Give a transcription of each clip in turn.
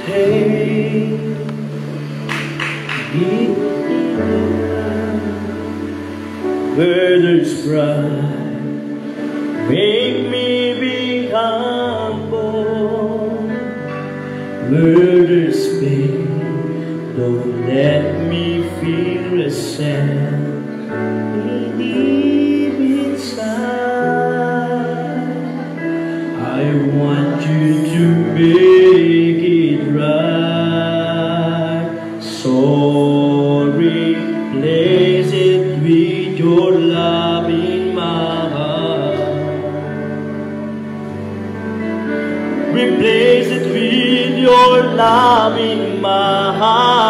Hey, deep where there's pride, make me be humble. Where there's pain, don't let me feel resent. Deep inside, I want you to make it right. So replace it with your love in my heart. Replace it with your love in my heart.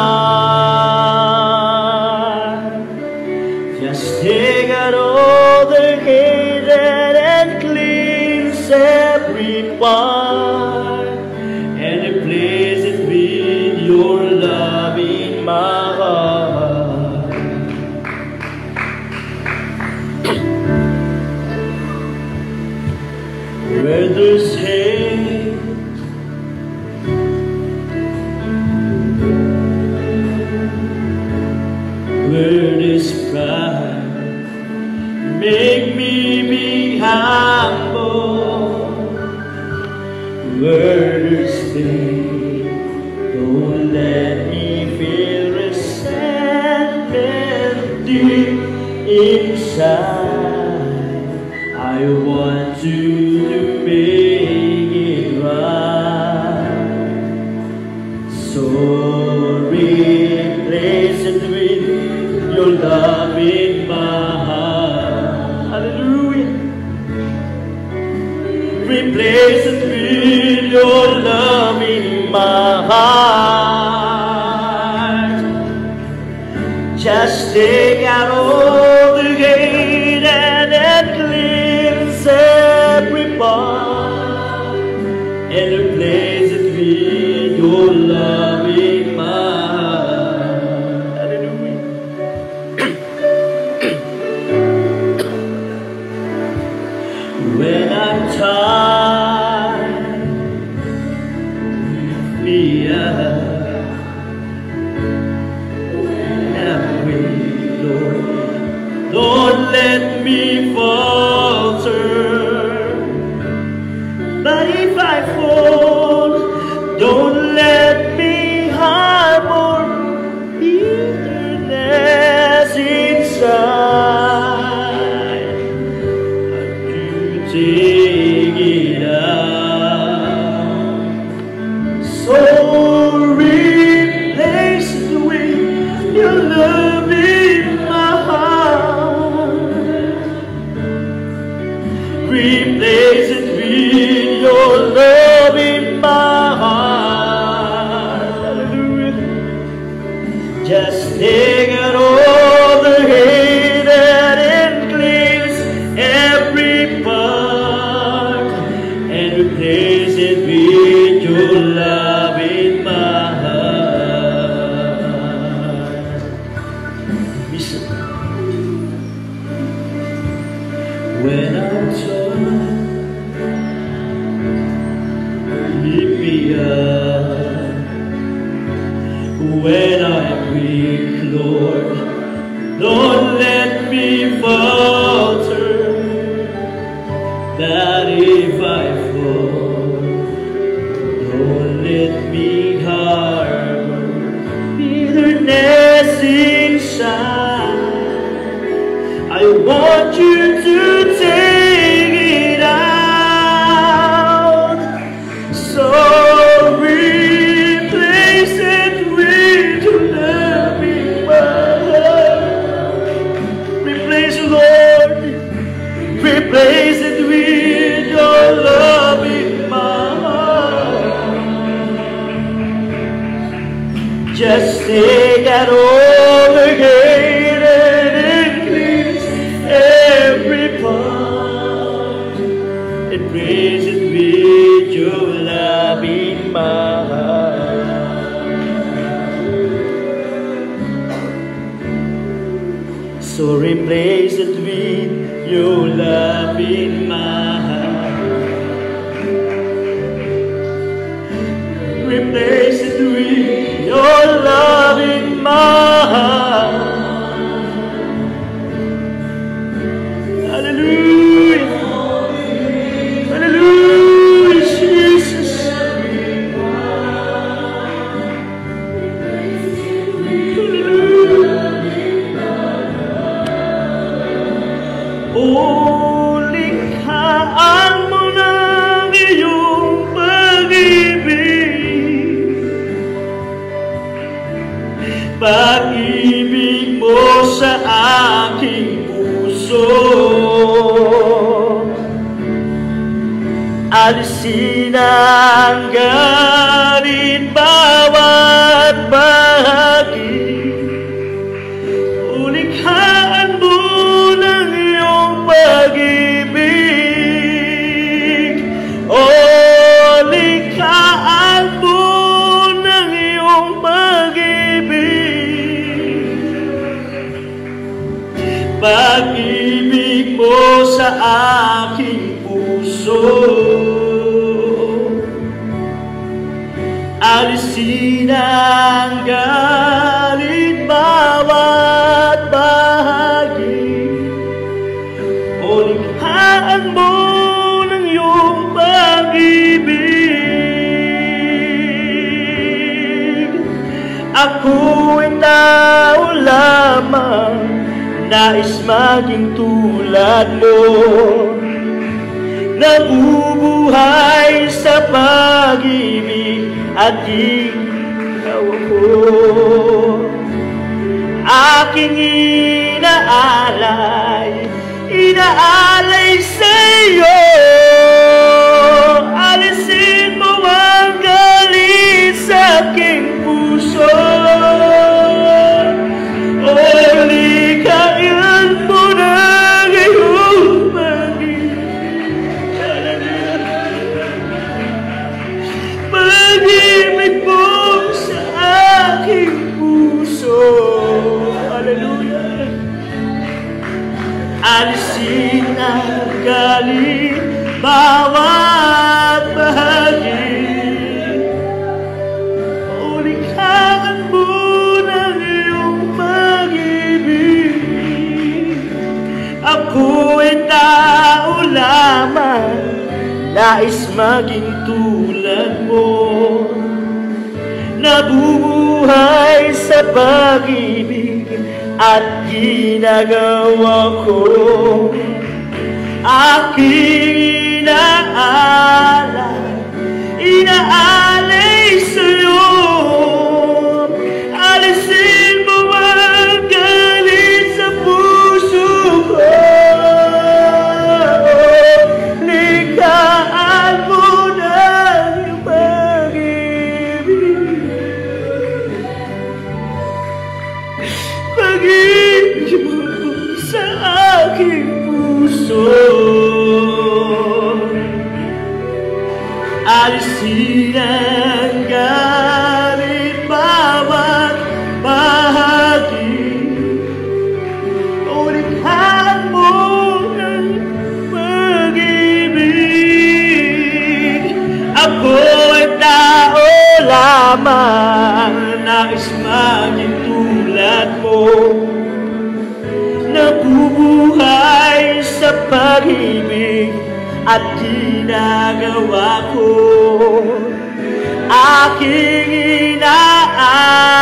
Just take out all the hatred and cleanse every part, and replace it with your love in my heart. Where there's hate, where there's pride, make me be humble. Where there's pain, don't let me feel resentment. Deep inside, I want you to make it right. So replace it with your love in my heart. Hallelujah. Replace it with your love in my heart. Just take out all the hate and cleanse every part, and replace it with your love in my heart. Hallelujah. When I'm tired, lift me up. When I'm weak, Lord, don't let me falter. But if I fall, don't let me harbor bitterness inside. Take it out. So replace it with your love in my heart. Replace it with your love in my heart. Hallelujah. Just take out all the hate and cleanse every part, and replace it with your love in my heart. Listen. When I'm torn, lift me up. When I'm weak, Lord, don't let me falter. That if I fall, don't let me harbor bitterness inside. I want you to take it out. So replace it with your love in my heart. Replace, Lord, replace it with your love in my heart. Just take out all the hate and cleanse every part, and praise it with your love in my heart. So replace it with your love in my heart. Replace it your loving heart. Hallelujah. Hallelujah, Jesus. O likhaan mo ng iyong pag-ibig, pag-ibig mo sa aking puso. Alisin ang galit bawat bahagi, ulikhaan mo ng iyong pag-ibig. O likhaan mo ng iyong pag-ibig, pag-ibig mo sa aking puso. Alisin ang galit bawat bahagi, o likhaan mo ng iyong pag-ibig. Ako'y tao lamang, nais maging tulad mo, nabubuhay sa pag-ibig at ikaw ako. Aking inaalay sa'yo. Alisin mo ang galit sa aking puso. O likayan mo na ngayong pag-ibig mo sa aking puso. Hallelujah. Alisin ang galit bawat bahagi, o likhaan mo ng iyong pag-ibig. Ako'y tao lamang, nais maging tulad mo, nabubuhay sa pag-ibig at ginagawa ko. Aking inaalay sa'yo. Alisin mo ang galit sa puso ko. Likhaan mo ng iyong pag-ibig, pag-ibig mo sa aking puso. Alisin ang galit bawat bahagi, o likhaan mo ng pag-ibig. Ako'y tao lamang, nais maging tulad mo, nabubuhay sa pag-ibig at ginagawa ko. Aking inaalay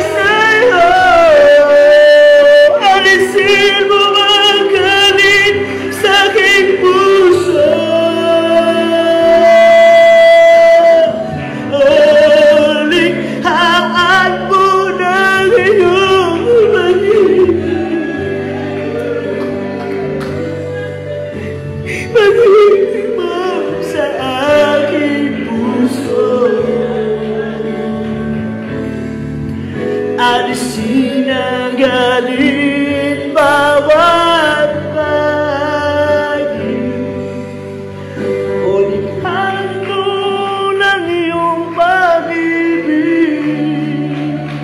sa'yo. Alisin mo ang galit sa aking puso. O likhaan mo ng iyong pag-ibig mo sa aking puso. Alisin ang galit bawat bahagi, o likhaan mo ng iyong pag-ibig.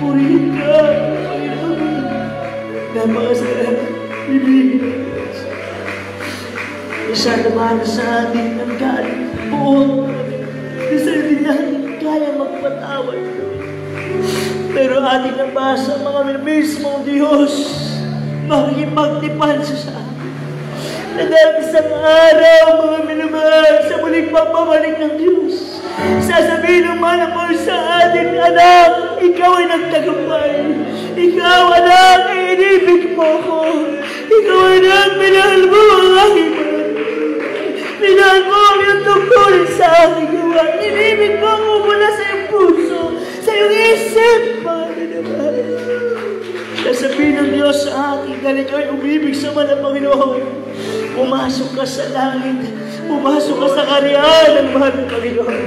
Purihin ka, Panginoon. Napakasarap ibigin. Isa naman sa atin ang galit buong. Isa din yan kaya magpatawad. Pero ating nabasa, mga mismong Diyos, makikipagtipan sa atin. Na dahil isang araw, mga minamahal, sa muling pagbabalik ng Diyos, sasabihin ng manapal sa ating anak, ikaw ay nagtagumpay. Ikaw, anak, ay inibig mo ko. Ikaw, anak, minahal mo ang aking mga. Minahal mo ang iyong tungkulin sa aking gawa. Inibig mo ko mula sa iyong puso, sa iyong isip, mga minamahal. Sasabihin ng Diyos sa akin, dahil ikaw ay umibig sa mga Panginoon, pumasok ka sa langit, pumasok ka sa kaharian ng mahal ng Panginoon.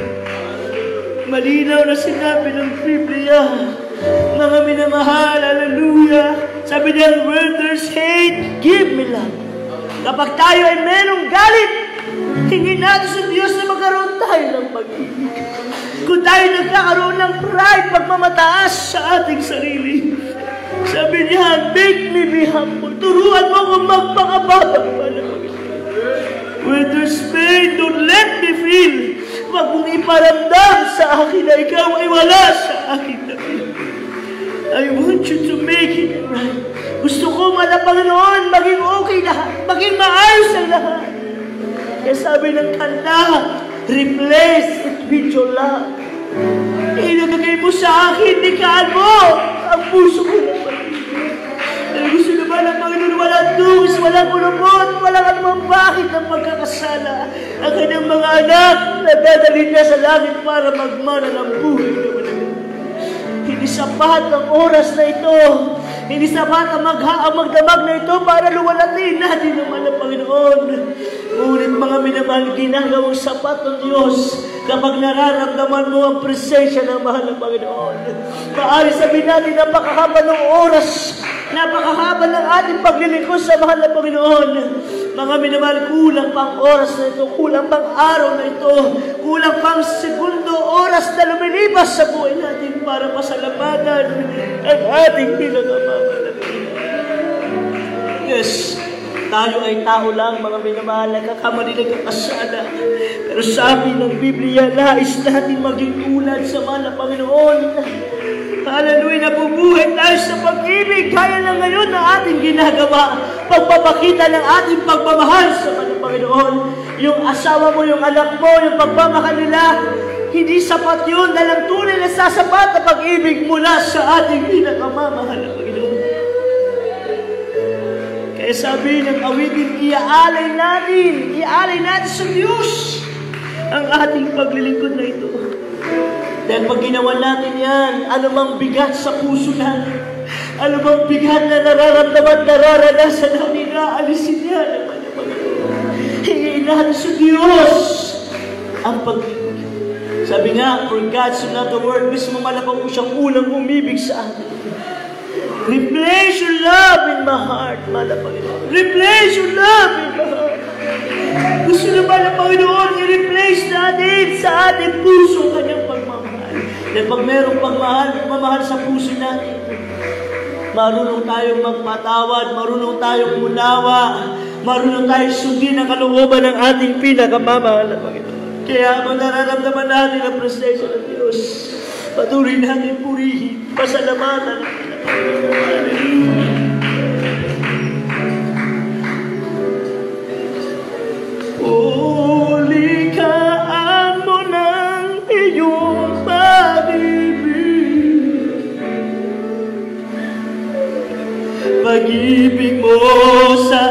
Malinaw na sinabi ng Biblia, mga minamahal, hallelujah. Sabi niya, where there's hate, give me love. Kapag tayo ay merong galit, hingin natin sa Diyos na magkaroon tayo ng pag-ibig. Kung tayo nagkakaroon ng pride, pagmamataas sa ating sarili, sabi niya, make me be humble. Turuan mo kung magpakababang pala. When there's pain, don't let me feel. Huwag mong iparamdam sa akin na ikaw ay wala sa akin. I want you to make it right. Gusto ko Panginoon, maging okay lahat, maging maayos ang lahat. Kaya sabi ng kanta, replace it with your love. Ilagay mo sa akin, dikaan mo ang puso ko ng pag-ibig. Dahil gusto naman ng Panginoon, walang dungis, walang ulubot, walang anumang bakit ng pagkakasala. Ang kanyang mga anak na dadalhin niya sa langit para magmana ng buhay na walang. Hindi sapat ang oras na ito. Hindi sapat ang magdamag na ito para luwalatin natin naman ng Panginoon. Ngunit mga minamahal, ginagawang sapat ng Diyos kapag nararamdaman mo ang presensya ng mahal ng Panginoon. Maaari sabihin natin, napakahaba ng oras, napakahaba ng ating paglilingkod sa mahal ng Panginoon. Mga minamahal, kulang pang oras na ito, kulang pang araw na ito, kulang pang segundo, oras na lumilipas sa buhay natin para pasalamatan ang ating pinakamamahal. Yes, tayo ay tao lang, mga minamahal, nagkakamali, nagkakasala. Pero sabi ng Biblia, nais natin maging tulad sa mahal ng Panginoon. Hallelujah, nabubuhay tayo sa pag-ibig. Kaya lang ngayon na ating ginagawa. Pagpapakita ng ating pagmamahal sa Panginoon. Yung asawa mo, yung anak mo, yung pagmamahal nila, hindi sapat yun dahil ang tunay na sasapat na pag-ibig mula sa ating pinakamamahal na Panginoon. Kaya sabi ng awitin, iaalay natin sa Diyos ang ating paglilingkod na ito. Dahil pag ginawa natin yan, anumang bigat sa puso natin, anumang bigat na nararamdaman, nararanasan natin, naalisin yan naman ang Panginoon. Hingin natin sa Diyos ang pag-ibig. Sabi nga, for God so not the world, mismo malapang po siyang unang umibig sa atin. Replace your love in my heart, malapang Panginoon. Replace your love in my heart. Gusto naman ng Panginoon, i-replace natin sa ating puso kanyang pagmamahal. Dahil pag mayroong pagmamahal sa puso natin, marunong tayong magpatawad, marunong tayong unawa, marunong tayong sundin ang kalooban ng ating pinakamamahal na Panginoon. Kaya kung nararamdaman natin ang presensya ng Diyos, patuloy natin purihin, pasalamatan ng Panginoon. Hallelujah. Likaan mo ng iyong pag-ibig, pag-ibig mo sa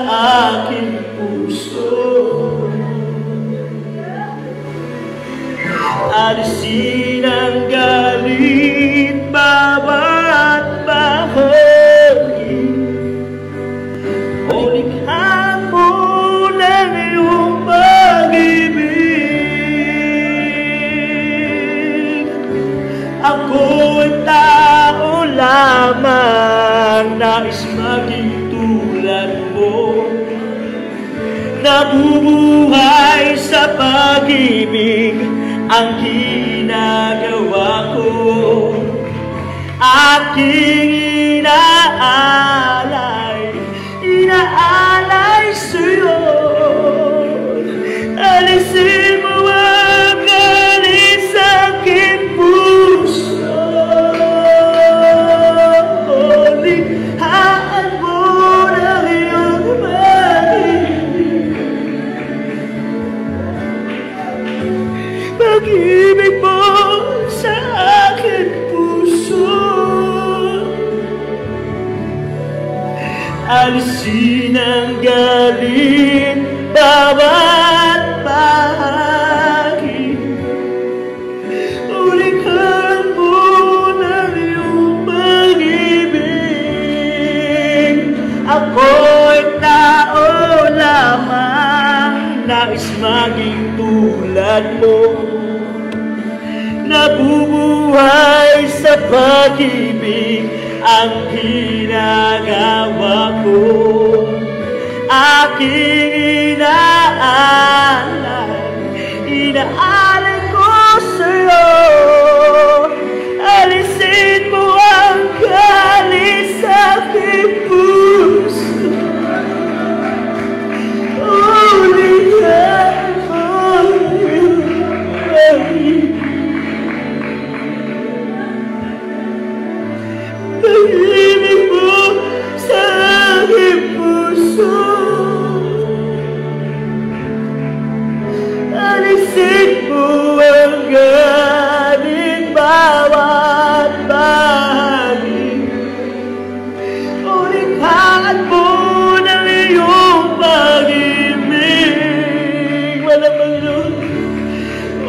aking puso. Alisin ang galit, bawat bahagi. O likhaan mo ng iyong pag-ibig. Ako'y tao lamang, nais maging tulad mo, nabubuhay sa pag-ibig ang ginagawa ko. Aking inaalay sa'yo. Alisin mo ang galit sa aking puso. Inghalin bawat bahagi. Ulikan mo ng iyong pag-ibig. Ako'y tao lamang, nais maging tulad mo, nabubuhay sa pag-ibig. Ang ginagawa ko, aking inaalay ko sa'yo. Alisin mo ang galit sa aking puso. Ulihan mo yung pag-ibig. Pag-ibig mo sa aking puso. Alisin mo ang galit bawat bahagi. Ulihan mo ng iyong pag-ibig. Malamang yun.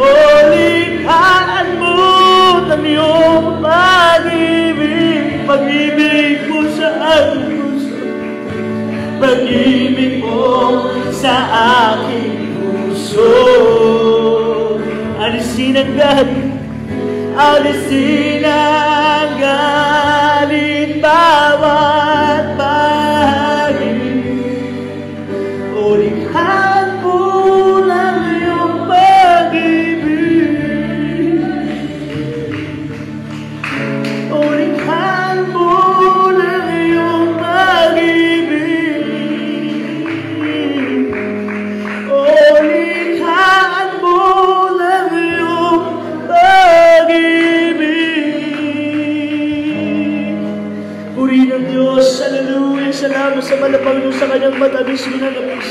Ulihan mo ng iyong pag-ibig. Pag-ibig mo sa aking puso, pag-ibig mo sa aking puso. Alisin ang galit, alisin ang galit bawat bahagi. Ulihan mo ng iyong pag-ibig. Ulihan mo ng iyong pag-ibig. Ulihan mo ng iyong pag-ibig. Purihin ang Diyos, hallelujah, salamat sa malapag sa kanyang matamis na nabis.